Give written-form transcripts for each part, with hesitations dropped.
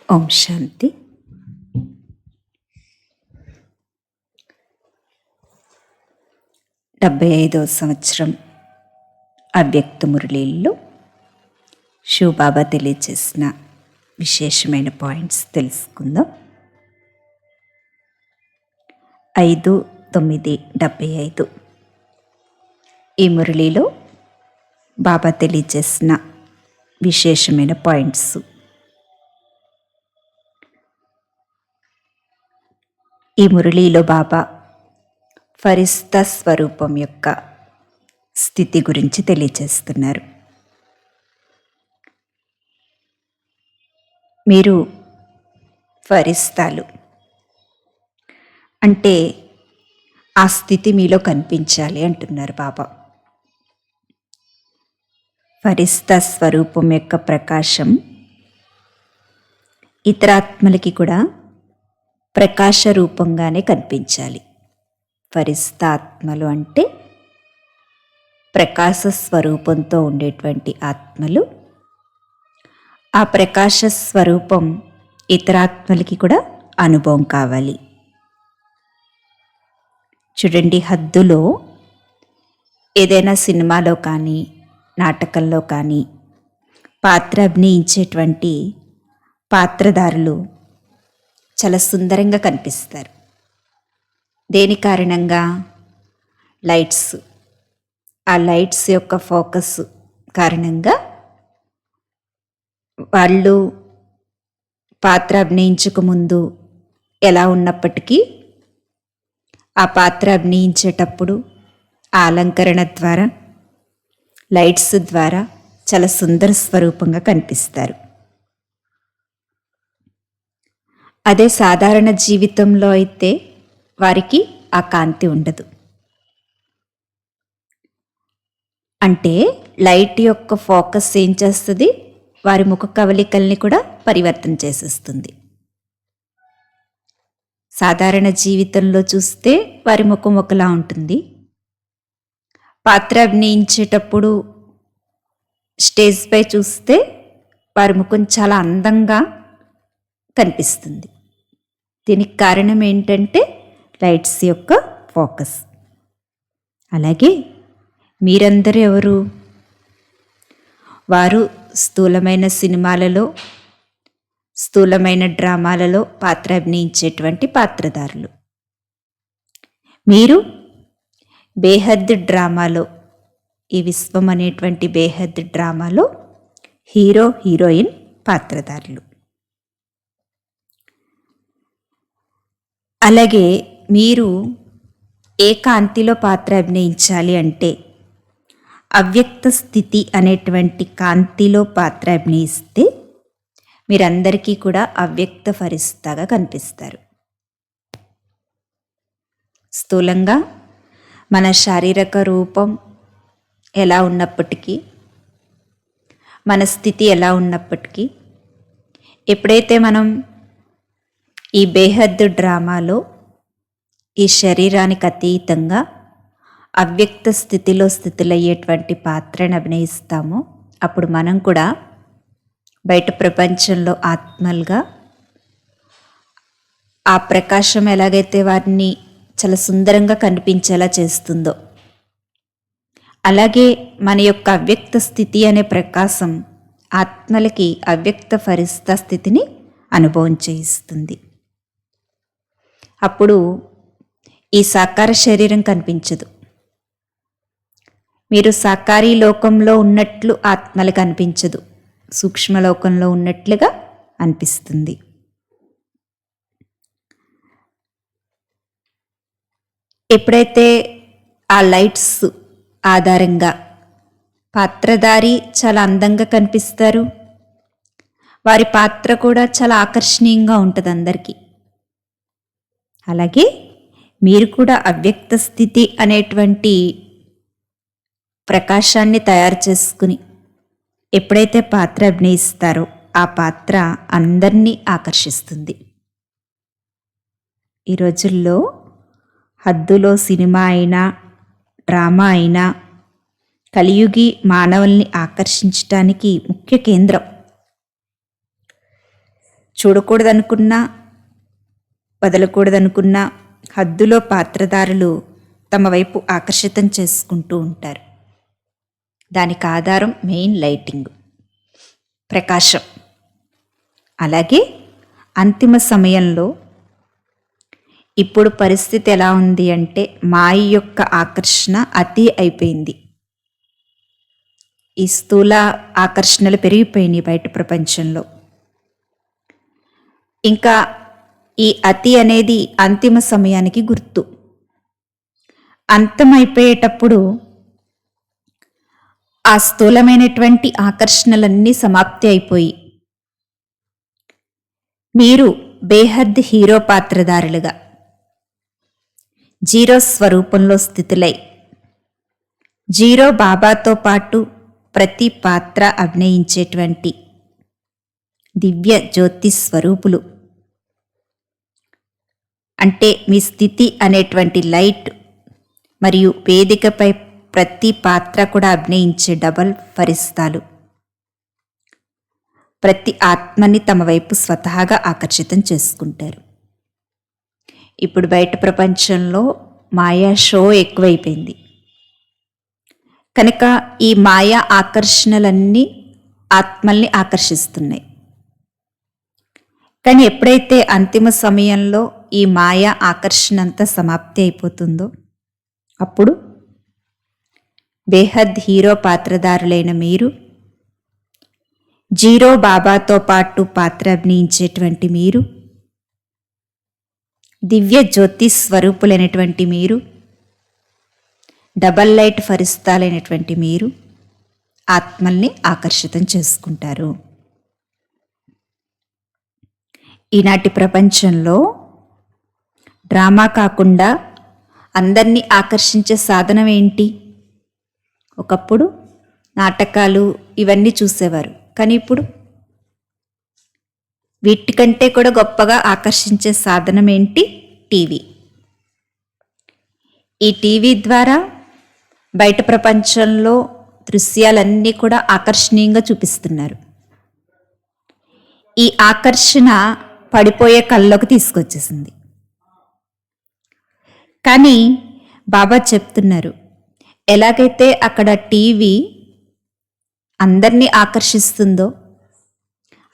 ఓం శాంతి. 75వ సంవత్సరం అవ్యక్త మురళీల్లో శివబాబా తెలియచేసిన విశేషమైన పాయింట్స్ తెలుసుకుందాం. 5/9/75 ఈ మురళీలో బాబా తెలియచేసిన విశేషమైన పాయింట్స్. ఈ మురళీలో బాబా ఫరిస్తా స్వరూపం యొక్క స్థితి గురించి తెలియచేస్తున్నారు. మీరు ఫరిస్తాలు అంటే ఆ స్థితి మీలో కనిపించాలి అంటున్నారు బాబా. ఫరిస్తా స్వరూపం యొక్క ప్రకాశం ఇతర ఆత్మలకి కూడా ప్రకాశ రూపంగానే కనిపించాలి. ఫరిస్తా ఆత్మలు అంటే ప్రకాశ స్వరూపంతో ఉండేటువంటి ఆత్మలు. ఆ ప్రకాశ స్వరూపం ఇతర ఆత్మలకి కూడా అనుభవం కావాలి. చూడండి, హద్దులో ఏదైనా సినిమాలో కానీ నాటకంలో కానీ పాత్ర అభినయించేటువంటి పాత్రధారులు చాలా సుందరంగా కనిపిస్తారు. దేని కారణంగా? లైట్స్. ఆ లైట్స్ యొక్క ఫోకస్ కారణంగా వాళ్ళు పాత్ర అభినయించకముందు ఎలా ఉన్నప్పటికీ ఆ పాత్ర అభినయించేటప్పుడు ఆ అలంకరణ ద్వారా, లైట్స్ ద్వారా చాలా సుందర స్వరూపంగా కనిపిస్తారు. అదే సాధారణ జీవితంలో అయితే వారికి ఆ కాంతి ఉండదు. అంటే లైట్ యొక్క ఫోకస్ ఏం చేస్తుంది? వారి ముఖ కవలికల్ని కూడా పరివర్తన చేసేస్తుంది. సాధారణ జీవితంలో చూస్తే వారి ముఖం ఒకలా ఉంటుంది. పాత్ర అభినయించేటప్పుడు స్టేజ్ పై చూస్తే వారి ముఖం చాలా అందంగా కనిపిస్తుంది. దీనికి కారణం ఏంటంటే లైట్స్ యొక్క ఫోకస్. అలాగే మీరందరూ ఎవరు? వారు స్థూలమైన సినిమాలలో, స్థూలమైన డ్రామాలలో పాత్ర అభినయించేటువంటి పాత్రధారులు. మీరు బేహద్ డ్రామాలో, ఈ విశ్వం అనేటువంటి బేహద్ డ్రామాలో హీరో హీరోయిన్ పాత్రధారులు. అలాగే మీరు ఏ కాంతిలో పాత్ర అభినయించాలి అంటే అవ్యక్త స్థితి అనేటువంటి కాంతిలో పాత్ర అభినయిస్తే మీరందరికీ కూడా అవ్యక్త ఫరిస్తాగా కనిపిస్తారు. స్థూలంగా మన శారీరక రూపం ఎలా ఉన్నప్పటికీ, మన స్థితి ఎలా ఉన్నప్పటికీ, ఎప్పుడైతే మనం ఈ బేహద్ డ్రామాలో ఈ శరీరానికి అతీతంగా అవ్యక్త స్థితిలో స్థితులయ్యేటువంటి పాత్రను అభినయిస్తామో అప్పుడు మనం కూడా బయట ప్రపంచంలో ఆత్మలుగా ఆ ప్రకాశం ఎలాగైతే వారిని చాలా సుందరంగా కనిపించేలా చేస్తుందో అలాగే మన యొక్క అవ్యక్త స్థితి అనే ప్రకాశం ఆత్మలకి అవ్యక్త ఫరిస్తా స్థితిని అనుభవం చేయిస్తుంది. అప్పుడు ఈ సాకార శరీరం కనిపించదు. మీరు సాకారీ లోకంలో ఉన్నట్లు ఆత్మలకు అనిపించదు, సూక్ష్మలోకంలో ఉన్నట్లుగా అనిపిస్తుంది. ఎప్పుడైతే ఆ లైట్స్ ఆధారంగా పాత్రధారి చాలా అందంగా కనిపిస్తారు, వారి పాత్ర కూడా చాలా ఆకర్షణీయంగా ఉంటుంది అందరికీ. అలాగే మీరు కూడా అవ్యక్త స్థితి అనేటువంటి ప్రకాశాన్ని తయారు చేసుకుని ఎప్పుడైతే పాత్ర అభినయిస్తారో ఆ పాత్ర అందరినీ ఆకర్షిస్తుంది. ఈ రోజుల్లో హద్దులో సినిమా అయినా డ్రామా అయినా కలియుగి మానవుల్ని ఆకర్షించటానికి ముఖ్య కేంద్రం. చూడకూడదనుకున్నా వదలకూడదనుకున్నా హద్దులో పాత్రధారులు తమ వైపు ఆకర్షితం చేసుకుంటూ ఉంటారు. దానికి ఆధారం మెయిన్ లైటింగ్, ప్రకాశం. అలాగే అంతిమ సమయంలో ఇప్పుడు పరిస్థితి ఎలా ఉంది అంటే మాయ యొక్క ఆకర్షణ అతి అయిపోయింది. ఈ స్థూల ఆకర్షణలు పెరిగిపోయినాయి బయట ప్రపంచంలో. ఇంకా ఈ అతి అనేది అంతిమ సమయానికి గుర్తు. అంతమైపోయేటప్పుడు ఆ స్థూలమైనటువంటి ఆకర్షణలన్నీ సమాప్తి అయిపోయి మీరు బేహద్ హీరో పాత్రధారులుగా జీరో స్వరూపంలో స్థితులై జీరో బాబాతో పాటు ప్రతి పాత్ర అభినయించేటువంటి దివ్య జ్యోతి స్వరూపులు. అంటే మీ స్థితి అనేటువంటి లైట్ మరియు వేదికపై ప్రతి పాత్ర కూడా అభినయించే డబల్ ఫరిస్తాలు ప్రతి ఆత్మని తమ వైపు స్వతహాగా ఆకర్షితం చేసుకుంటారు. ఇప్పుడు బయట ప్రపంచంలో మాయా షో ఎక్కువైపోయింది కనుక ఈ మాయా ఆకర్షణలన్నీ ఆత్మల్ని ఆకర్షిస్తున్నాయి. కానీ ఎప్పుడైతే అంతిమ సమయంలో ఈ మాయా ఆకర్షణ అంతా సమాప్తి అయిపోతుందో అప్పుడు బేహద్ హీరో పాత్రధారులైన మీరు, జీరో బాబాతో పాటు పాత్ర అభినయించేటువంటి మీరు, దివ్య జ్యోతి స్వరూపులైనటువంటి మీరు, డబల్ లైట్ ఫరిస్తాలైనటువంటి మీరు ఆత్మల్ని ఆకర్షితం చేసుకుంటారు. ఈనాటి ప్రపంచంలో డ్రామా కాకుండా అందరినీ ఆకర్షించే సాధనం ఏంటి? ఒకప్పుడు నాటకాలు ఇవన్నీ చూసేవారు, కానీ ఇప్పుడు వీటికంటే కూడా గొప్పగా ఆకర్షించే సాధనం ఏంటి? టీవీ. ఈ టీవీ ద్వారా బయట ప్రపంచంలో దృశ్యాలన్నీ కూడా ఆకర్షణీయంగా చూపిస్తున్నారు. ఈ ఆకర్షణ పడిపోయే కళ్ళలోకి తీసుకొచ్చేసింది. కానీ బాబా చెప్తున్నారు, ఎలాగైతే అక్కడ టీవీ అందరినీ ఆకర్షిస్తుందో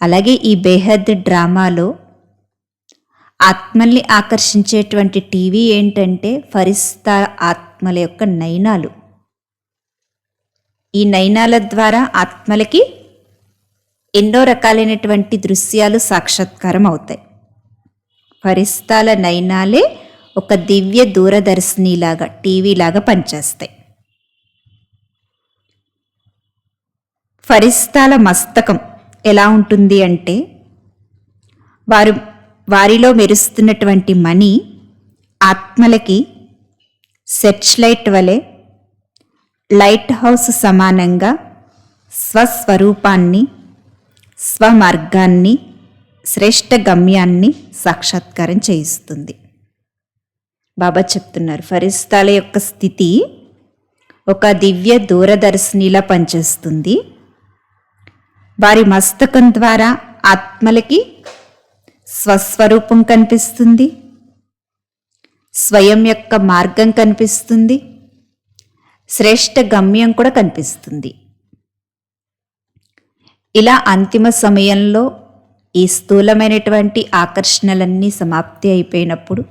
అలాగే ఈ బేహద్ డ్రామాలో ఆత్మల్ని ఆకర్షించేటువంటి టీవీ ఏంటంటే ఫరిస్తా ఆత్మల యొక్క నయనాలు. ఈ నయనాల ద్వారా ఆత్మలకి ఎన్నో రకాలైనటువంటి దృశ్యాలు సాక్షాత్కారం అవుతాయి. ఫరిస్తాల నయనాలే ఒక దివ్య దూరదర్శినిలాగా టీవీలాగా పనిచేస్తాయి. ఫరిస్తాల మస్తకం ఎలా ఉంటుంది అంటే వారిలో మెరుస్తున్నటువంటి మణి ఆత్మలకి సెర్చ్ లైట్ వలె లైట్ హౌస్ సమానంగా స్వస్వరూపాన్ని, స్వమార్గాన్ని, శ్రేష్ఠ గమ్యాన్ని సాక్షాత్కారం చేయిస్తుంది. బాబా చెప్తున్నారు, ఫరిస్తాల యొక్క స్థితి ఒక దివ్య దూరదర్శినిలా పనిచేస్తుంది. వారి మస్తకం ద్వారా ఆత్మలకి స్వస్వరూపం కనిపిస్తుంది, స్వయం యొక్క మార్గం కనిపిస్తుంది, శ్రేష్ఠ గమ్యం కూడా కనిపిస్తుంది. ఇలా అంతిమ సమయంలో ఈ స్థూలమైనటువంటి ఆకర్షణలన్నీ సమాప్తి అయిపోయినప్పుడు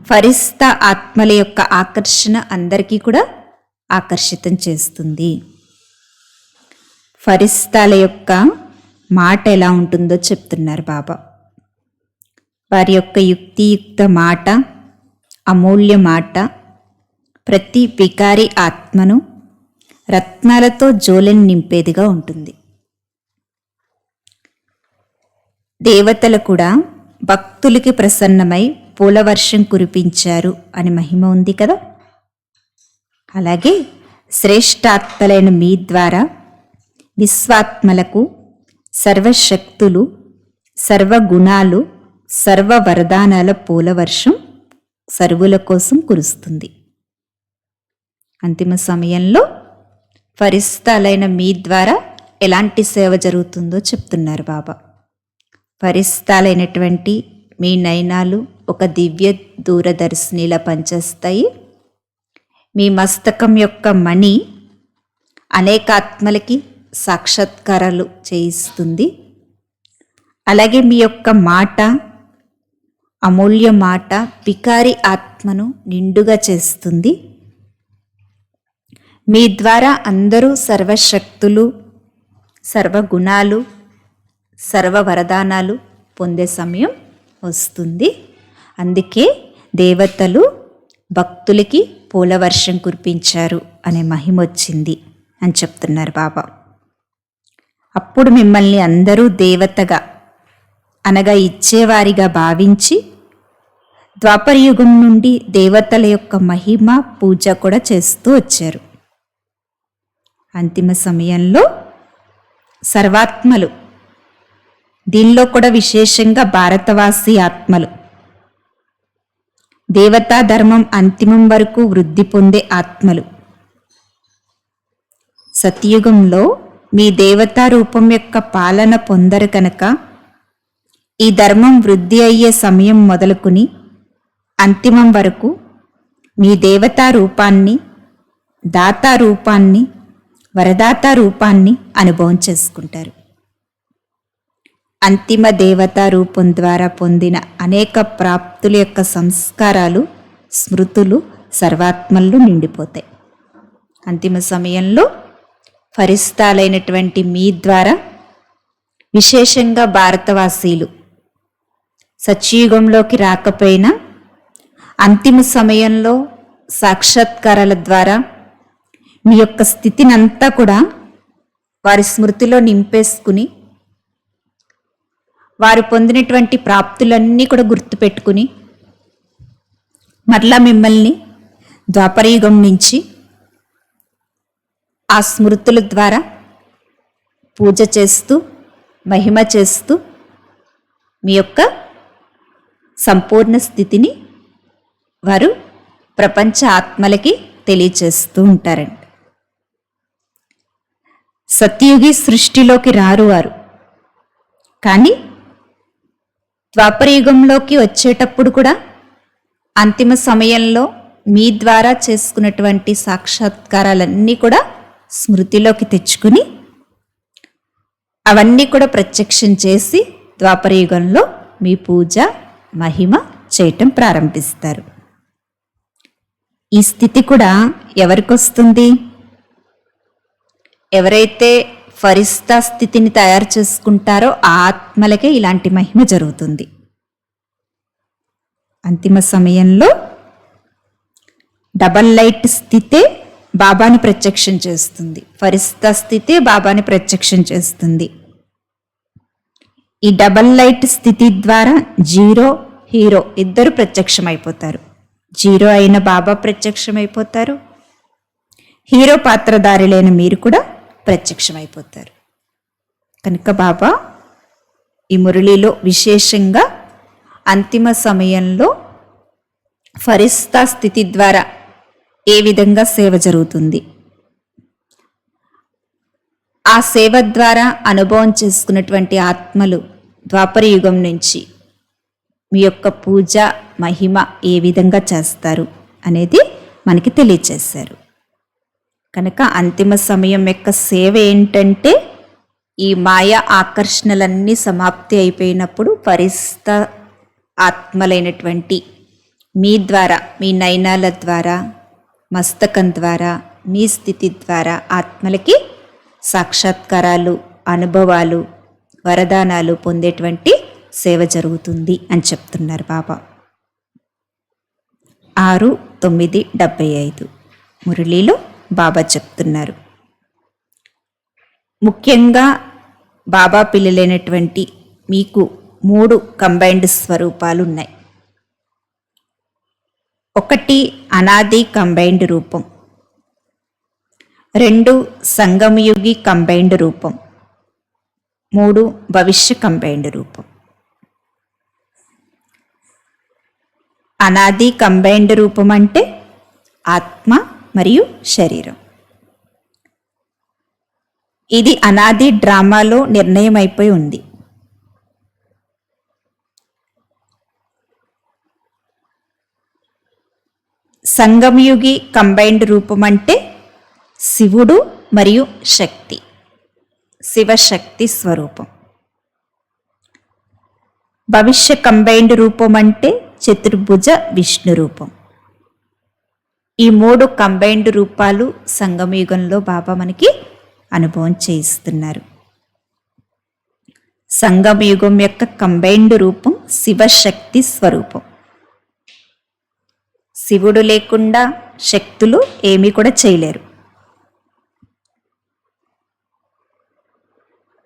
ఫరిస్తా ఆత్మల యొక్క ఆకర్షణ అందరికీ కూడా ఆకర్షితం చేస్తుంది. ఫరిస్తాల యొక్క మాట ఎలా ఉంటుందో చెప్తున్నారు బాబా. వారి యొక్క యుక్తియుక్త మాట, అమూల్య మాట ప్రతి వికారి ఆత్మను రత్నాలతో జోలెని నింపేదిగా ఉంటుంది. దేవతలు కూడా భక్తులకి ప్రసన్నమై పూలవర్షం కురిపించారు అని మహిమ ఉంది కదా. అలాగే శ్రేష్ఠాత్మలైన మీ ద్వారా విశ్వాత్మలకు సర్వశక్తులు, సర్వగుణాలు, సర్వ వరదానాల పూలవర్షం సర్వుల కోసం కురుస్తుంది. అంతిమ సమయంలో ఫరిస్తాలైన మీ ద్వారా ఎలాంటి సేవ జరుగుతుందో చెప్తున్నారు బాబా. ఫరిస్తాలైనటువంటి మీ నయనాలు ఒక దివ్య దూరదర్శినిలా పనిచేస్తాయి. మీ మస్తకం యొక్క మణి అనేక ఆత్మలకి సాక్షాత్కారాలు చేయిస్తుంది. అలాగే మీ యొక్క మాట, అమూల్య మాట పికారి ఆత్మను నిండుగా చేస్తుంది. మీ ద్వారా అందరూ సర్వశక్తులు, సర్వగుణాలు, సర్వ వరదానాలు పొందే సమయం వస్తుంది. అందుకే దేవతలు భక్తులకి పూలవర్షం కురిపించారు అనే మహిమ వచ్చింది అని చెప్తున్నారు బాబా. అప్పుడు మిమ్మల్ని అందరూ దేవతగా అనగా ఇచ్చేవారిగా భావించి ద్వాపరయుగం నుండి దేవతల యొక్క మహిమ పూజ కూడా చేస్తూ వచ్చారు. అంతిమ సమయంలో సర్వాత్మలు, దీనిలో కూడా విశేషంగా భారతవాసి ఆత్మలు, దేవతా ధర్మం అంతిమం వరకు వృద్ధి పొందే ఆత్మలు, సత్యుగంలో మీ దేవతా రూపం యొక్క పాలన పొందరు కనుక ఈ ధర్మం వృద్ధి అయ్యే సమయం మొదలుకుని అంతిమం వరకు మీ దేవతా రూపాన్ని, దాతా రూపాన్ని, వరదాతా రూపాన్ని అనుభవం చేసుకుంటారు. అంతిమ దేవతా రూపం ద్వారా పొందిన అనేక ప్రాప్తుల యొక్క సంస్కారాలు, స్మృతులు సర్వాత్మల్లో నిండిపోతాయి. అంతిమ సమయంలో ఫరిస్తాలైనటువంటి మీ ద్వారా విశేషంగా భారతవాసీలు సత్యయుగంలోకి రాకపోయినా అంతిమ సమయంలో సాక్షాత్కారాల ద్వారా మీ యొక్క స్థితిని అంతా కూడా వారి స్మృతిలో నింపేసుకుని వారు పొందినటువంటి ప్రాప్తులన్నీ కూడా గుర్తుపెట్టుకుని మరలా మిమ్మల్ని ద్వాపరయుగం నుంచి ఆ స్మృతుల ద్వారా పూజ చేస్తూ, మహిమ చేస్తూ మీ యొక్క సంపూర్ణ స్థితిని వారు ప్రపంచ ఆత్మలకి తెలియచేస్తూ ఉంటారండి. సత్యయుగి సృష్టిలోకి రారు వారు, కానీ ద్వాపరయుగంలోకి వచ్చేటప్పుడు కూడా అంతిమ సమయంలో మీ ద్వారా చేసుకున్నటువంటి సాక్షాత్కారాలన్నీ కూడా స్మృతిలోకి తెచ్చుకుని అవన్నీ కూడా ప్రత్యక్షం చేసి ద్వాపరయుగంలో మీ పూజ, మహిమ చేయటం ప్రారంభిస్తారు. ఈ స్థితి కూడా ఎవరికి వస్తుంది? ఎవరైతే ఫరిస్తా స్థితిని తయారు చేసుకుంటారో ఆ ఆత్మలకే ఇలాంటి మహిమ జరుగుతుంది. అంతిమ సమయంలో డబల్ లైట్ స్థితే బాబాని ప్రత్యక్షం చేస్తుంది, ఫరిస్తా స్థితే బాబాని ప్రత్యక్షం చేస్తుంది. ఈ డబల్ లైట్ స్థితి ద్వారా జీరో, హీరో ఇద్దరు ప్రత్యక్షమైపోతారు. జీరో అయిన బాబా ప్రత్యక్షమైపోతారు, హీరో పాత్రధారి లేని మీరు కూడా ప్రత్యక్షమైపోతారు. కనుక బాబా ఈ మురళిలో విశేషంగా అంతిమ సమయంలో ఫరిస్తా స్థితి ద్వారా ఏ విధంగా సేవ జరుగుతుంది, ఆ సేవ ద్వారా అనుభవం చేసుకున్నటువంటి ఆత్మలు ద్వాపర యుగం నుంచి మీ యొక్క పూజ, మహిమ ఏ విధంగా చేస్తారు అనేది మనకి తెలియచేశారు. కనుక అంతిమ సమయం యొక్క సేవ ఏంటంటే ఈ మాయా ఆకర్షణలన్నీ సమాప్తి అయిపోయినప్పుడు ఫరిస్తా ఆత్మలైనటువంటి మీ ద్వారా, మీ నయనాల ద్వారా, మస్తకం ద్వారా, మీ స్థితి ద్వారా ఆత్మలకి సాక్షాత్కారాలు, అనుభవాలు, వరదానాలు పొందేటువంటి సేవ జరుగుతుంది అని చెప్తున్నారు బాబా. 6-9-75 మురళిలో బాబా చెప్తున్నారు. ముఖ్యంగా బాబా పిల్లలైనటువంటి మీకు 3 కంబైన్డ్ స్వరూపాలు ఉన్నాయి. 1 అనాది కంబైన్డ్ రూపం, 2 సంగమయుగి కంబైన్డ్ రూపం, 3 భవిష్య కంబైన్డ్ రూపం. అనాది కంబైన్డ్ రూపం అంటే ఆత్మ మరియు శరీరం. ఇది అనాది డ్రామాలో నిర్ణయం అయిపోయి ఉంది. సంగమయుగి కంబైన్డ్ రూపం అంటే శివుడు మరియు శక్తి, శివశక్తి స్వరూపం. భవిష్య కంబైన్డ్ రూపం అంటే చతుర్భుజ విష్ణు రూపం. ఈ 3 కంబైన్డ్ రూపాలు సంగమయుగంలో బాబా మనకి అనుభవం చేయిస్తున్నారు. సంగమయుగం యొక్క కంబైన్డ్ రూపం శివశక్తి స్వరూపం. శివుడు లేకుండా శక్తులు ఏమీ కూడా చేయలేరు.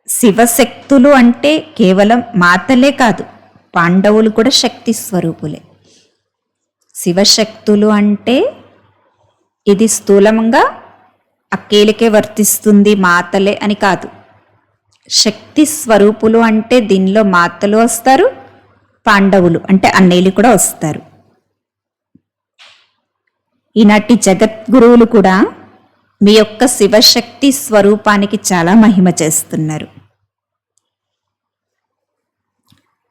శివశక్తులు అంటే కేవలం మాతలే కాదు, పాండవులు కూడా శక్తి స్వరూపులే. శివశక్తులు అంటే ఇది స్థూలంగా అక్కేలకే వర్తిస్తుంది, మాతలే అని కాదు. శక్తి స్వరూపులు అంటే దీనిలో మాతలు వస్తారు, పాండవులు అంటే అన్నయ్యలు కూడా వస్తారు. ఈనాటి జగద్గురువులు కూడా మీ యొక్క శివశక్తి స్వరూపానికి చాలా మహిమ చేస్తున్నారు.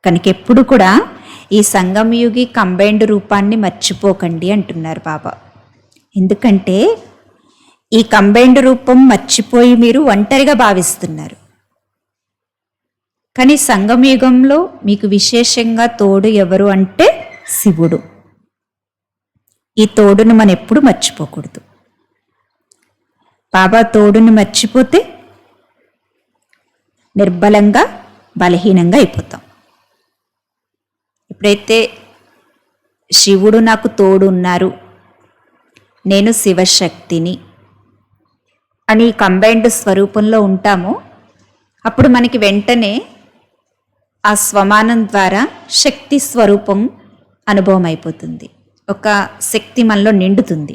కనుక ఎప్పుడు కూడా ఈ సంగమయుగి కంబైన్డ్ రూపాన్ని మర్చిపోకండి అంటున్నారు బాబా. ఎందుకంటే ఈ కంబైన్డ్ రూపం మర్చిపోయి మీరు ఒంటరిగా భావిస్తున్నారు. కానీ సంగమయుగంలో మీకు విశేషంగా తోడు ఎవరు అంటే శివుడు. ఈ తోడును మనం ఎప్పుడు మర్చిపోకూడదు. బాబా తోడుని మర్చిపోతే నిర్బలంగా బలహీనంగా అయిపోతాం. ఎప్పుడైతే శివుడు నాకు తోడు ఉన్నారు, నేను శివశక్తిని అని కంబైన్డ్ స్వరూపంలో ఉంటామో అప్పుడు మనకి వెంటనే ఆ స్వమానం ద్వారా శక్తి స్వరూపం అనుభవం అయిపోతుంది. ఒక శక్తి మనలో నిండుతుంది.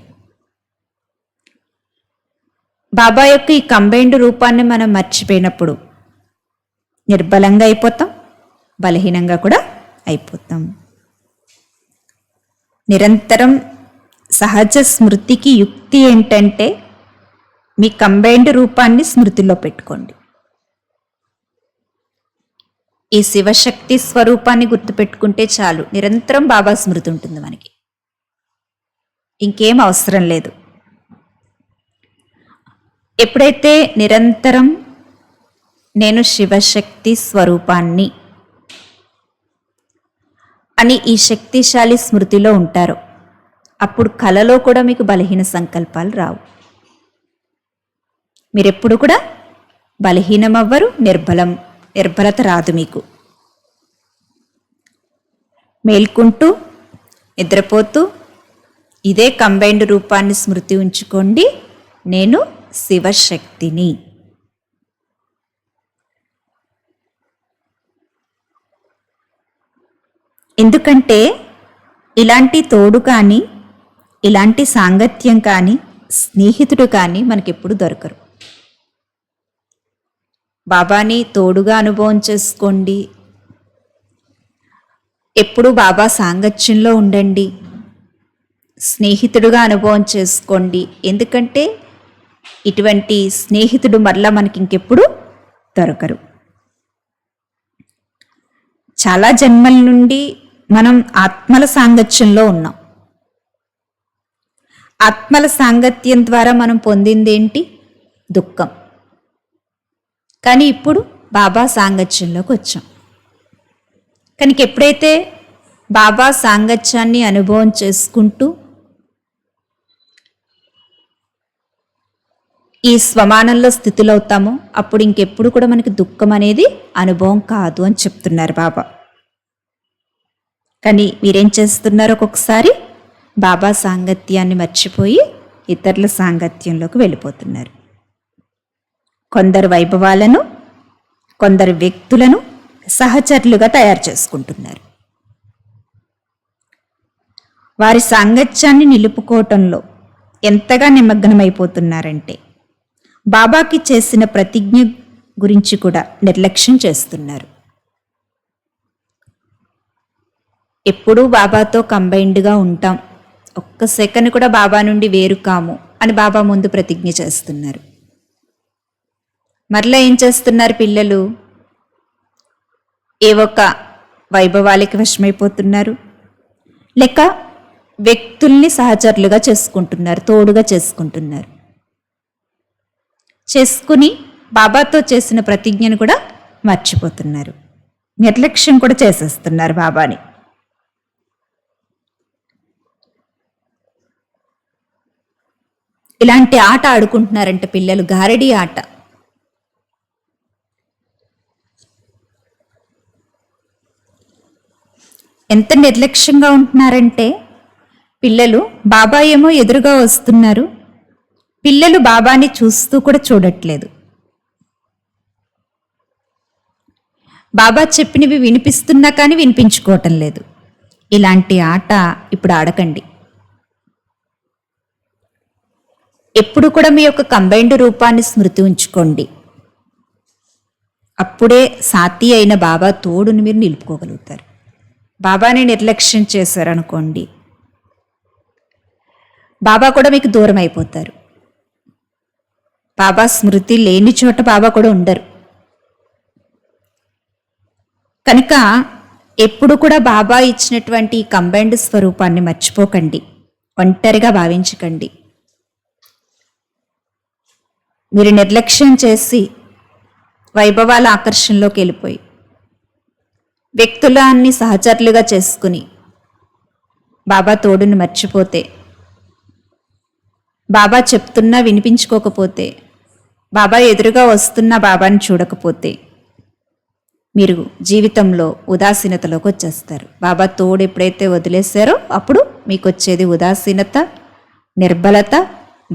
బాబా యొక్క ఈ కంబైన్డ్ రూపాన్ని మనం మర్చిపోయినప్పుడు నిర్బలంగా అయిపోతాం, బలహీనంగా కూడా అయిపోతాం. నిరంతరం సహజ స్మృతికి యుక్తి ఏంటంటే మీ కంబైన్డ్ రూపాన్ని స్మృతిలో పెట్టుకోండి. ఈ శివశక్తి స్వరూపాన్ని గుర్తుపెట్టుకుంటే చాలు, నిరంతరం బాబా స్మృతి ఉంటుంది మనకి, ఇంకేం అవసరం లేదు. ఎప్పుడైతే నిరంతరం నేను శివశక్తి స్వరూపాన్ని అని ఈ శక్తిశాలి స్మృతిలో ఉంటారో అప్పుడు కలలో కూడా మీకు బలహీన సంకల్పాలు రావు. మీరెప్పుడు కూడా బలహీనమవ్వరు, నిర్బలత రాదు. మీకు మేల్కుంటూ నిద్రపోతూ ఇదే కంబైన్డ్ రూపాన్ని స్మృతి ఉంచుకోండి, నేను శివశక్తిని. ఎందుకంటే ఇలాంటి తోడు కానీ, ఇలాంటి సాంగత్యం కానీ, స్నేహితుడు కానీ మనకెప్పుడు దొరకరు. బాబాని తోడుగా అనుభవం చేసుకోండి, ఎప్పుడు బాబా సాంగత్యంలో ఉండండి, స్నేహితుడుగా అనుభవం చేసుకోండి. ఎందుకంటే ఇటువంటి స్నేహితుడు మరలా మనకి ఇంకెప్పుడు దొరకరు. చాలా జన్మల నుండి మనం ఆత్మల సాంగత్యంలో ఉన్నాం. ఆత్మల సాంగత్యం ద్వారా మనం పొందిందేంటి? దుఃఖం. కానీ ఇప్పుడు బాబా సాంగత్యంలోకి వచ్చాం. కనుక ఎప్పుడైతే బాబా సాంగత్యాన్ని అనుభవం చేసుకుంటూ ఈ స్వమానంలో స్థితులవుతామో అప్పుడు ఇంకెప్పుడు కూడా మనకి దుఃఖం అనేది అనుభవం కాదు అని చెప్తున్నారు బాబా. కానీ మీరేం చేస్తున్నారు? ఒక్కొక్కసారి బాబా సాంగత్యాన్ని మర్చిపోయి ఇతరుల సాంగత్యంలోకి వెళ్ళిపోతున్నారు. కొందరు వైభవాలను, కొందరు వ్యక్తులను సహచరులుగా తయారు చేసుకుంటున్నారు. వారి సాంగత్యాన్ని నిలుపుకోవటంలో ఎంతగా నిమగ్నమైపోతున్నారంటే బాబాకి చేసిన ప్రతిజ్ఞ గురించి కూడా నిర్లక్ష్యం చేస్తున్నారు. ఎప్పుడూ బాబాతో కంబైన్డ్గా ఉంటాం, ఒక్క సెకండ్ కూడా బాబా నుండి వేరు కాము అని బాబా ముందు ప్రతిజ్ఞ చేస్తున్నారు. మరలా ఏం చేస్తున్నారు పిల్లలు? ఏ ఒక వైభవాలకి వశమైపోతున్నారు, లేక వ్యక్తుల్ని సహచరులుగా చేసుకుంటున్నారు, తోడుగా చేసుకుంటున్నారు. చేసుకుని బాబాతో చేసిన ప్రతిజ్ఞను కూడా మర్చిపోతున్నారు. నిర్లక్ష్యం కూడా చేసేస్తున్నారు బాబాని. ఇలాంటి ఆట ఆడుకుంటున్నారంటే పిల్లలు, గారడీ ఆట. ఎంత నిర్లక్ష్యంగా ఉంటున్నారంటే పిల్లలు, బాబా ఏమో ఎదురుగా వస్తున్నారు, పిల్లలు బాబాని చూస్తూ కూడా చూడట్లేదు. బాబా చెప్పినవి వినిపిస్తున్నా కానీ వినిపించుకోవటం లేదు. ఇలాంటి ఆట ఇప్పుడు ఆడకండి. ఎప్పుడు కూడా మీ యొక్క కంబైన్డ్ రూపాన్ని స్మృతి ఉంచుకోండి. అప్పుడే సాతి అయిన బాబా తోడుని మీరు నిలుపుకోగలుగుతారు. బాబాని నిర్లక్ష్యం చేశారనుకోండి, బాబా కూడా మీకు దూరం అయిపోతారు. బాబా స్మృతి లేని చోట బాబా కూడా ఉండరు. కనుక ఎప్పుడు కూడా బాబా ఇచ్చినటువంటి కంబైన్డ్ స్వరూపాన్ని మర్చిపోకండి, ఒంటరిగా భావించకండి. మీరు నిర్లక్ష్యం చేసి వైభవాల ఆకర్షణలోకి వెళ్ళిపోయి వ్యక్తులన్నీ సహచరులుగా చేసుకుని బాబా తోడుని మర్చిపోతే, బాబా చెప్తున్నా వినిపించుకోకపోతే, బాబా ఎదురుగా వస్తున్న బాబాని చూడకపోతే మీరు జీవితంలో ఉదాసీనతలోకి వచ్చేస్తారు. బాబా తోడు ఎప్పుడైతే వదిలేశారో అప్పుడు మీకు వచ్చేది ఉదాసీనత, నిర్బలత,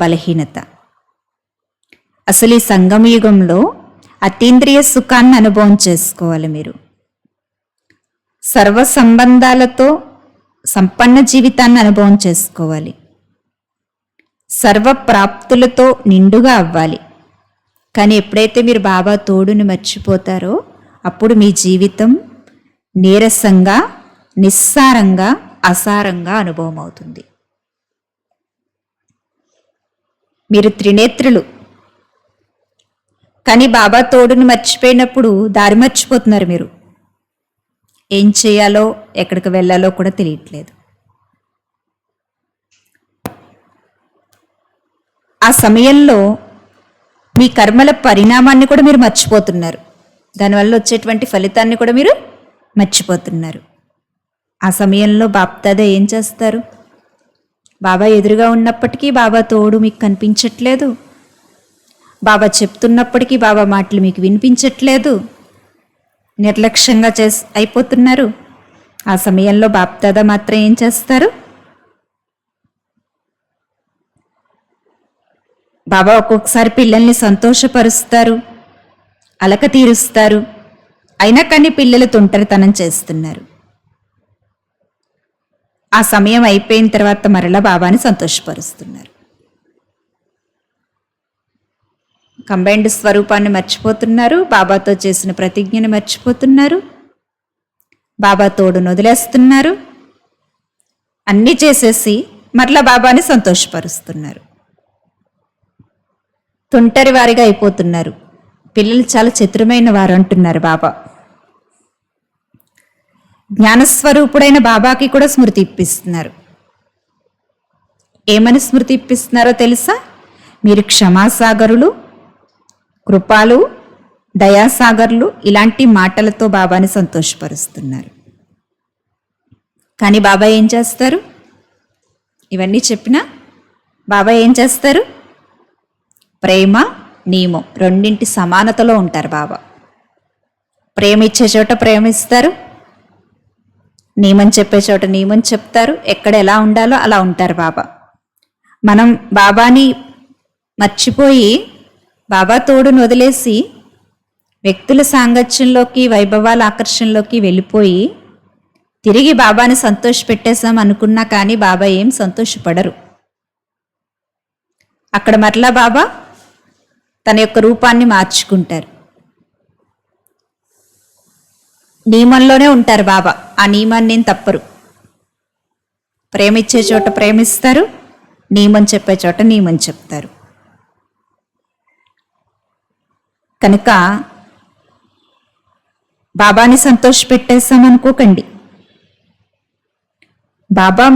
బలహీనత. అసలు ఈ సంగమయుగంలో అతీంద్రియ సుఖాన్ని అనుభవం చేసుకోవాలి. మీరు సర్వ సంబంధాలతో సంపన్న జీవితాన్ని అనుభవం చేసుకోవాలి. సర్వ ప్రాప్తులతో నిండుగా అవ్వాలి. కానీ ఎప్పుడైతే మీరు బాబా తోడుని మర్చిపోతారో అప్పుడు మీ జీవితం నీరసంగా, నిస్సారంగా, అసారంగా అనుభవం అవుతుంది. మీరు త్రినేత్రులు, కానీ బాబా తోడుని మర్చిపోయినప్పుడు దారి మర్చిపోతున్నారు. మీరు ఏం చేయాలో, ఎక్కడికి వెళ్ళాలో కూడా తెలియట్లేదు. ఆ సమయంలో మీ కర్మల పరిణామాన్ని కూడా మీరు మర్చిపోతున్నారు. దానివల్ల వచ్చేటువంటి ఫలితాన్ని కూడా మీరు మర్చిపోతున్నారు. ఆ సమయంలో బాప్దాదా ఏం చేస్తారు? బాబా ఎదురుగా ఉన్నప్పటికీ బాబా తోడు మీకు కనిపించట్లేదు. బాబా చెప్తున్నప్పటికీ బాబా మాటలు మీకు వినిపించట్లేదు. నిర్లక్ష్యంగా అయిపోతున్నారు. ఆ సమయంలో బాప్దాదా మాత్రం ఏం చేస్తారు? బాబా ఒక్కొక్కసారి పిల్లల్ని సంతోషపరుస్తారు, అలక తీరుస్తారు. అయినా కానీ పిల్లలు తుంటరితనం చేస్తున్నారు. ఆ సమయం అయిపోయిన తర్వాత మరలా బాబాని సంతోషపరుస్తున్నారు. కంబైన్డ్ స్వరూపాన్ని మర్చిపోతున్నారు. బాబాతో చేసిన ప్రతిజ్ఞను మర్చిపోతున్నారు. బాబా తోడును వదిలేస్తున్నారు. అన్నీ చేసేసి మరలా బాబాని సంతోషపరుస్తున్నారు. తుంటరి వారిగా అయిపోతున్నారు. పిల్లలు చాలా చతురమైన వారు అంటున్నారు బాబా. జ్ఞానస్వరూపుడైన బాబాకి కూడా స్మృతి ఇప్పిస్తున్నారు. ఏమని స్మృతి ఇప్పిస్తున్నారో తెలుసా? మీరు క్షమాసాగరులు, కృపాలు, దయాసాగర్లు, ఇలాంటి మాటలతో బాబాని సంతోషపరుస్తున్నారు. కానీ బాబా ఏం చేస్తారు? ఇవన్నీ చెప్పినా బాబా ఏం చేస్తారు? ప్రేమ, నియమం రెండింటి సమానతలో ఉంటారు బాబా. ప్రేమ ఇచ్చే చోట ప్రేమ ఇస్తారు, నియమం చెప్పే చోట నియమం చెప్తారు. ఎక్కడ ఎలా ఉండాలో అలా ఉంటారు బాబా. మనం బాబాని మర్చిపోయి బాబా తోడును వదిలేసి వ్యక్తుల సాంగత్యంలోకి, వైభవాల ఆకర్షణలోకి వెళ్ళిపోయి తిరిగి బాబాని సంతోషపెట్టేశాం అనుకున్నా కానీ బాబా ఏం సంతోషపడరు. అక్కడ మరలా బాబా తన యొక్క రూపాన్ని మార్చుకుంటారు. నియమంలోనే ఉంటారు బాబా. ఆ నియమాన్ని ఏం తప్పరు. ప్రేమిచ్చే చోట ప్రేమిస్తారు, నియమం చెప్పే చోట నియమం చెప్తారు. కనుక బాబాని సంతోషపెట్టేశామనుకోకండి. బాబా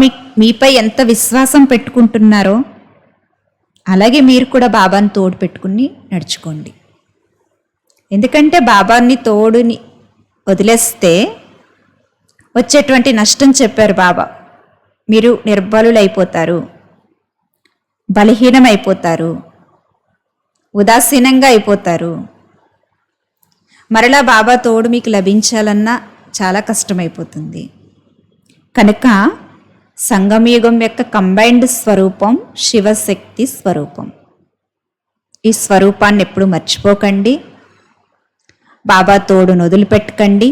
మీపై ఎంత విశ్వాసం పెట్టుకుంటున్నారో అలాగే మీరు కూడా బాబాని తోడు పెట్టుకుని నడుచుకోండి. ఎందుకంటే బాబాని తోడుని వదిలేస్తే వచ్చేటువంటి నష్టం చెప్పారు బాబా. మీరు నిర్బలులైపోతారు, బలహీనమైపోతారు, ఉదాసీనంగా అయిపోతారు. మరలా బాబా తోడు మీకు లభించాలన్నా చాలా కష్టమైపోతుంది. కనుక సంగమయుగం యొక్క కంబైన్డ్ స్వరూపం శివశక్తి స్వరూపం. ఈ స్వరూపాన్ని ఎప్పుడు మర్చిపోకండి. బాబా తోడును వదిలిపెట్టకండి,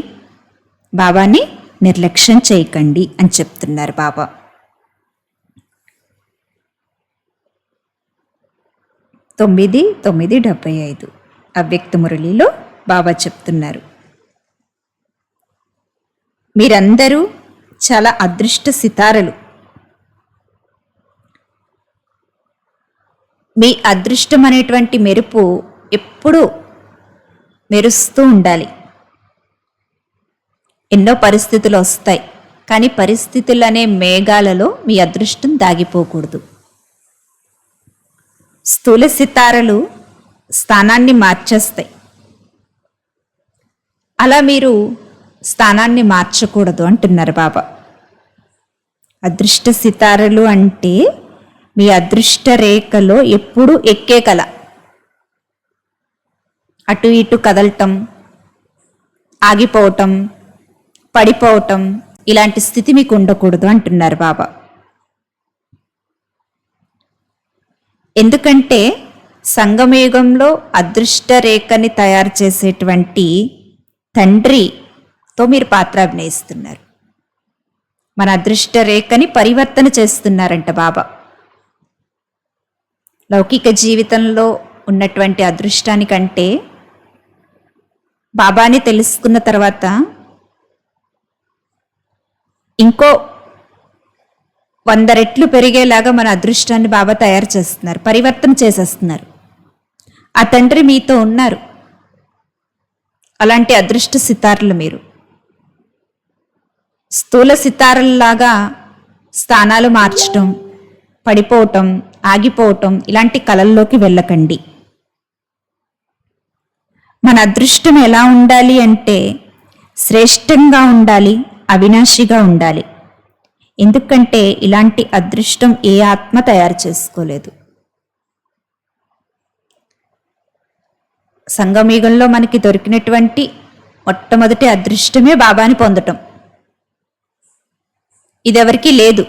బాబాని నిర్లక్ష్యం చేయకండి అని చెప్తున్నారు బాబా. 9:9:75 అవ్యక్త మురళిలో బాబా చెప్తున్నారు, మీరందరూ చాలా అదృష్ట సితారలు. మీ అదృష్టం అనేటువంటి మెరుపు ఎప్పుడూ మెరుస్తూ ఉండాలి. ఎన్నో పరిస్థితులు వస్తాయి, కానీ పరిస్థితులు అనే మేఘాలలో మీ అదృష్టం దాగిపోకూడదు. స్థూల సితారలు స్థానాన్ని మార్చేస్తాయి, అలా మీరు స్థానాన్ని మార్చకూడదు అంటున్నారు బాబా. అదృష్ట సితారలు అంటే మీ అదృష్ట రేఖలో ఎప్పుడూ ఎక్కే కల, అటు ఇటు కదలటం, ఆగిపోవటం, పడిపోవటం, ఇలాంటి స్థితి మీకు ఉండకూడదు అంటున్నారు బాబా. ఎందుకంటే సంగమయుగంలో అదృష్ట రేఖని తయారు చేసేటువంటి తండ్రితో మీరు పాత్ర అభినయిస్తున్నారు. మన అదృష్ట రేఖని పరివర్తన చేస్తున్నారంట బాబా. లౌకిక జీవితంలో ఉన్నటువంటి అదృష్టానికంటే బాబాని తెలుసుకున్న తర్వాత ఇంకో 100 రెట్లు పెరిగేలాగా మన అదృష్టాన్ని బాబా తయారు చేస్తున్నారు, పరివర్తన చేసేస్తున్నారు. ఆ తండ్రి మీతో ఉన్నారు. అలాంటి అదృష్ట సితారులు మీరు. స్థూల సితారల్లాగా స్థానాలు మార్చటం, పడిపోవటం, ఆగిపోవటం ఇలాంటి కలల్లోకి వెళ్ళకండి. మన అదృష్టం ఎలా ఉండాలి అంటే శ్రేష్టంగా ఉండాలి, అవినాశిగా ఉండాలి. ఎందుకంటే ఇలాంటి అదృష్టం ఏ ఆత్మ తయారు చేసుకోలేదు. సంగమయుగంలో మనకి దొరికినటువంటి మొట్టమొదటి అదృష్టమే బాబాని పొందటం. ఇదెవరికీ లేదు.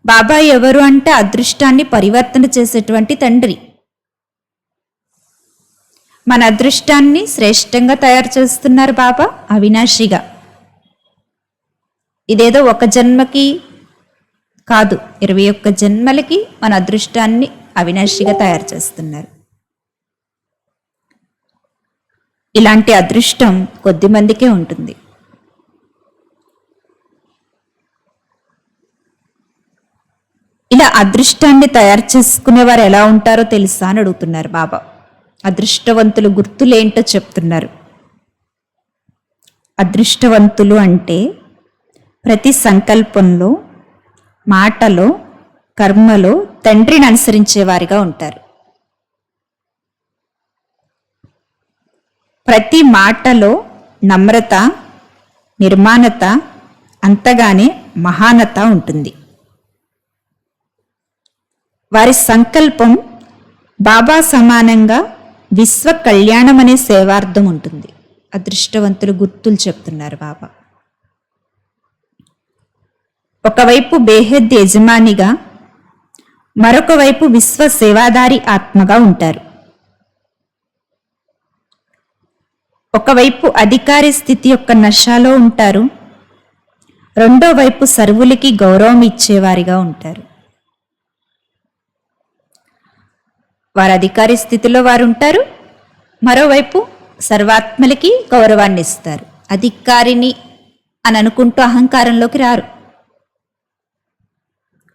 బాబా ఎవరు అంటే అదృష్టాన్ని పరివర్తన చేసేటువంటి తండ్రి. మన అదృష్టాన్ని శ్రేష్టంగా తయారు చేస్తున్నారు బాబా, అవినాశిగా. ఇదేదో ఒక జన్మకి కాదు, 21 జన్మలకి మన అదృష్టాన్ని అవినాశిగా తయారు చేస్తున్నారు. ఇలాంటి అదృష్టం కొద్ది మందికే ఉంటుంది. ఇలా అదృష్టాన్ని తయారు చేసుకునేవారు ఎలా ఉంటారో తెలుసా అని అడుగుతున్నారు బాబా. అదృష్టవంతులు గుర్తులేంటో చెప్తున్నారు. అదృష్టవంతులు అంటే ప్రతి సంకల్పంలో, మాటలో, కర్మలో తండ్రిని అనుసరించేవారిగా ఉంటారు. ప్రతి మాటలో నమ్రత, నిర్మాణత, అంతగానే మహానత ఉంటుంది. వారి సంకల్పం బాబా సమానంగా విశ్వ కళ్యాణం అనే సేవార్థం ఉంటుంది. అదృష్టవంతులు గుర్తులు చెప్తున్నారు బాబా. ఒకవైపు బేహద్ యజమానిగా, మరొక వైపు విశ్వ సేవాదారి ఆత్మగా ఉంటారు. ఒకవైపు అధికారి స్థితి యొక్క నశాలో ఉంటారు, రెండో వైపు సర్వులకి గౌరవం ఇచ్చేవారిగా ఉంటారు. వారు అధికారి స్థితిలో వారు ఉంటారు, మరోవైపు సర్వాత్మలకి గౌరవాన్ని ఇస్తారు. అధికారిని అని అనుకుంటూ అహంకారంలోకి రారు.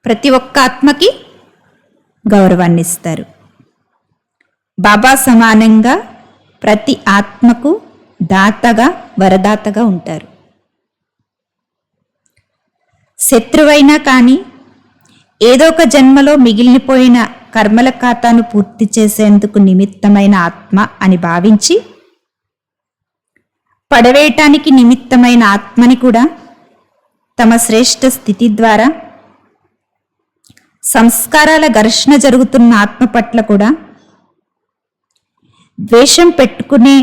ప్రతి ఒక్క ఆత్మకి గౌరవాన్ని ఇస్తారు. బాబా సమానంగా ప్రతి ఆత్మకు దాతగా, వరదాతగా ఉంటారు. శత్రువైనా కానీ ఏదో ఒక జన్మలో మిగిలిపోయిన కర్మల ఖాతాను పూర్తి చేసేందుకు నిమిత్తమైన ఆత్మ అని భావించి పడవేయటానికి నిమిత్తమైన ఆత్మని కూడా తమ శ్రేష్ఠ స్థితి ద్వారా సంస్కారాల ఘర్షణ జరుగుతున్న ఆత్మ పట్ల కూడా ద్వేషం పెట్టుకునే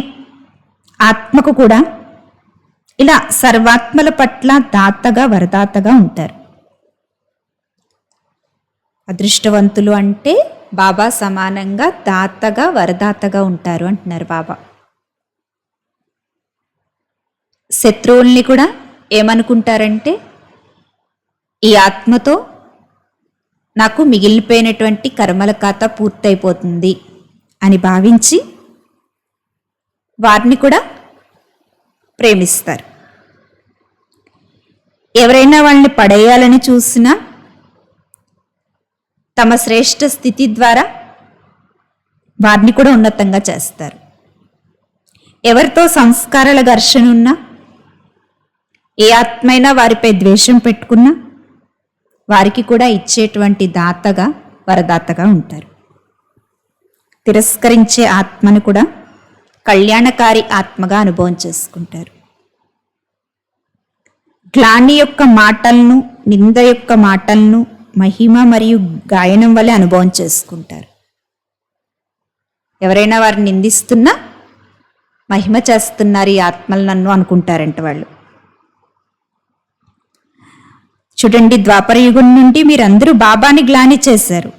ఆత్మకు కూడా ఇలా సర్వాత్మల పట్ల దాతగా వరదాతగా ఉంటారు. అదృష్టవంతులు అంటే బాబా సమానంగా దాతగా వరదాతగా ఉంటారు అంటున్నారు బాబా. శత్రువుల్ని కూడా ఏమనుకుంటారంటే ఈ ఆత్మతో నాకు మిగిలిపోయినటువంటి కర్మల ఖాతా పూర్తయిపోతుంది అని భావించి వారిని కూడా ప్రేమిస్తారు. ఎవరైనా వాళ్ళని పడేయాలని చూసినా తమ శ్రేష్ఠ స్థితి ద్వారా వారిని కూడా ఉన్నతంగా చేస్తారు. ఎవరితో సంస్కారాల ఘర్షణ ఉన్నా, ఏ ఆత్మైనా వారిపై ద్వేషం పెట్టుకున్నా వారికి కూడా ఇచ్చేటువంటి దాతగా వరదాతగా ఉంటారు. తిరస్కరించే ఆత్మను కూడా కళ్యాణకారి ఆత్మగా అనుభవం చేసుకుంటారు. గ్లాని యొక్క మాటలను, నింద యొక్క మాటలను మహిమ మరియు గాయనం వల్ల అనుభవం చేసుకుంటారు. ఎవరైనా వారిని నిందిస్తున్నా మహిమ చేస్తున్నారు ఈ ఆత్మలు నన్ను అనుకుంటారంట వాళ్ళు. చూడండి, ద్వాపర యుగం నుండి మీరందరూ బాబాని గ్లాని చేశారు,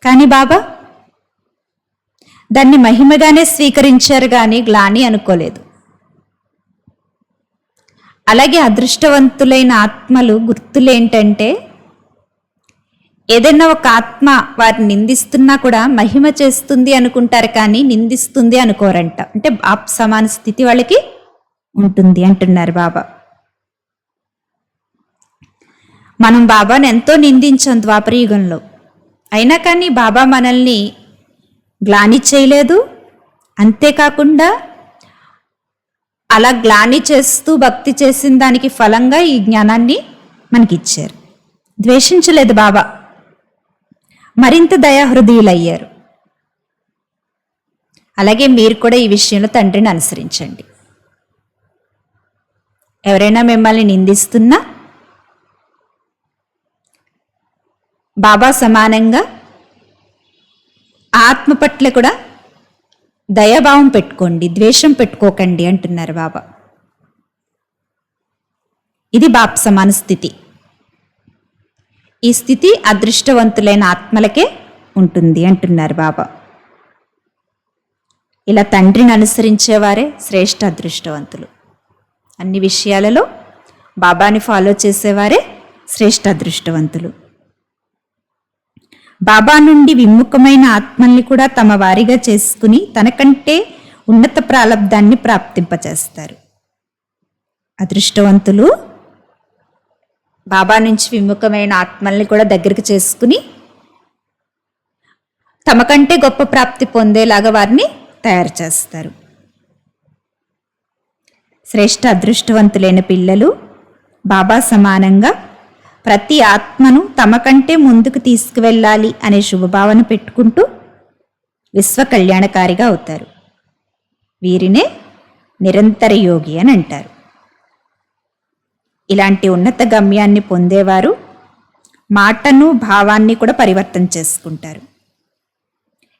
కానీ బాబా దాన్ని మహిమగానే స్వీకరించారు కానీ గ్లాని అనుకోలేదు. అలాగే అదృష్టవంతులైన ఆత్మలు గుర్తులేంటంటే ఏదైనా ఒక ఆత్మ వారిని నిందిస్తున్నా కూడా మహిమ చేస్తుంది అనుకుంటారు కానీ నిందిస్తుంది అనుకోరంట. అంటే సమాన స్థితి వాళ్ళకి ఉంటుంది అంటున్నారు బాబా. మనం బాబాను ఎంతో నిందించాం ద్వాపర యుగంలో, అయినా కానీ బాబా మనల్ని గ్లాని చేయలేదు. అంతేకాకుండా అలా గ్లాని చేస్తూ భక్తి చేసిన దానికి ఫలంగా ఈ జ్ఞానాన్ని మనకిచ్చారు. ద్వేషించలేదు బాబా, మరింత దయాహృదయులయ్యారు. అలాగే మీరు కూడా ఈ విషయంలో తండ్రిని అనుసరించండి. ఎవరైనా మిమ్మల్ని నిందిస్తున్నా బాబా సమానంగా ఆత్మ పట్ల కూడా దయాభావం పెట్టుకోండి, ద్వేషం పెట్టుకోకండి అంటున్నారు బాబా. ఇది బాప్ సమాన స్థితి. ఈ స్థితి అదృష్టవంతులైన ఆత్మలకే ఉంటుంది అంటున్నారు బాబా. ఇలా తండ్రిని అనుసరించేవారే శ్రేష్ఠ అదృష్టవంతులు. అన్ని విషయాలలో బాబాని ఫాలో చేసేవారే శ్రేష్ఠ అదృష్టవంతులు. బాబా నుండి విముఖమైన ఆత్మల్ని కూడా తమ వారిగా చేసుకుని తనకంటే ఉన్నత ప్రాలబ్ధాన్ని ప్రాప్తింపచేస్తారు. అదృష్టవంతులు బాబా నుంచి విముఖమైన ఆత్మల్ని కూడా దగ్గరికి చేసుకుని తమకంటే గొప్ప ప్రాప్తి పొందేలాగా వారిని తయారు చేస్తారు. శ్రేష్ఠ అదృష్టవంతులైన పిల్లలు బాబా సమానంగా ప్రతి ఆత్మను తమ కంటే ముందుకు తీసుకువెళ్ళాలి అనే శుభభావన పెట్టుకుంటూ విశ్వ కళ్యాణకారిగా అవుతారు. వీరినే నిరంతర యోగి అని అంటారు. ఇలాంటి ఉన్నత గమ్యాన్ని పొందేవారు మాటను భావాన్ని కూడా పరివర్తన చేసుకుంటారు.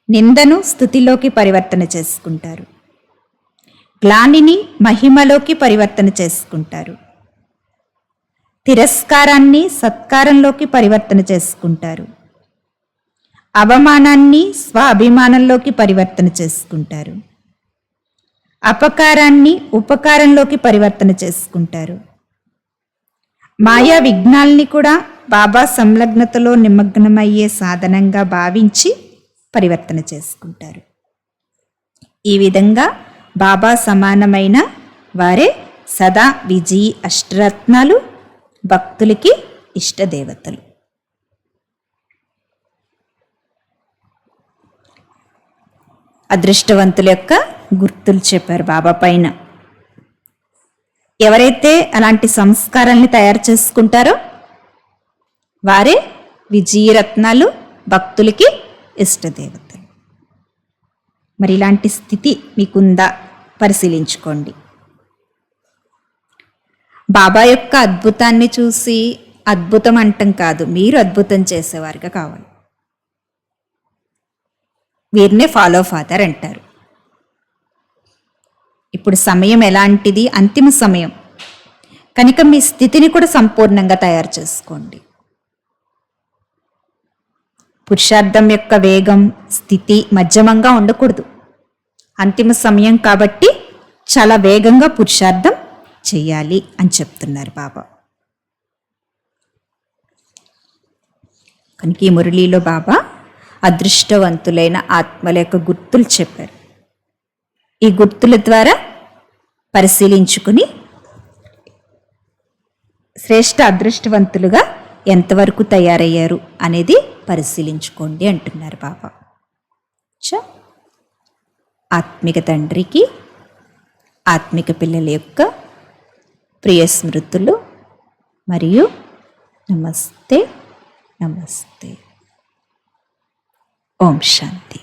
నిందను స్థుతిలోకి పరివర్తన చేసుకుంటారు. గ్లానిని మహిమలోకి పరివర్తన చేసుకుంటారు. తిరస్కారాన్ని సత్కారంలోకి పరివర్తన చేసుకుంటారు. అవమానాన్ని స్వ అభిమానంలోకి పరివర్తన చేసుకుంటారు. అపకారాన్ని ఉపకారంలోకి పరివర్తన చేసుకుంటారు. మాయా విఘ్నాల్ని కూడా బాబా సంలగ్నతలో నిమగ్నమయ్యే సాధనంగా భావించి పరివర్తన చేసుకుంటారు. ఈ విధంగా బాబా సమానమైన వారే సదా విజయీ అష్టరత్నాలు, భక్తులకి ఇష్టదేవతలు. అదృష్టవంతుల యొక్క గుర్తులు చెప్పారు బాబా పైన. ఎవరైతే అలాంటి సంస్కారాల్ని తయారు చేసుకుంటారో వారే విజయరత్నాలు, భక్తులకి ఇష్టదేవతలు. మరి ఇలాంటి స్థితి మీకుందా పరిశీలించుకోండి. బాబా యొక్క అద్భుతాన్ని చూసి అద్భుతం అంటం కాదు, మీరు అద్భుతం చేసేవారుగా కావాలి. వీరినే ఫాలో ఫాదర్ అంటారు. ఇప్పుడు సమయం ఎలాంటిది? అంతిమ సమయం కనుక మీ స్థితిని కూడా సంపూర్ణంగా తయారు చేసుకోండి. పురుషార్థం యొక్క వేగం, స్థితి మధ్యమంగా ఉండకూడదు. అంతిమ సమయం కాబట్టి చాలా వేగంగా పురుషార్థం చెయ్యాలి అని చెప్తున్నారు బాబా. కనుక ఈ మురళీలో బాబా అదృష్టవంతులైన ఆత్మల యొక్క గుర్తులు చెప్పారు. ఈ గుర్తుల ద్వారా పరిశీలించుకుని శ్రేష్ఠ అదృష్టవంతులుగా ఎంతవరకు తయారయ్యారు అనేది పరిశీలించుకోండి అంటున్నారు బాబా. ఆత్మిక తండ్రికి ఆత్మిక పిల్లల యొక్క ప్రియ స్మృతులు మరియు నమస్తే నమస్తే. ఓం శాంతి.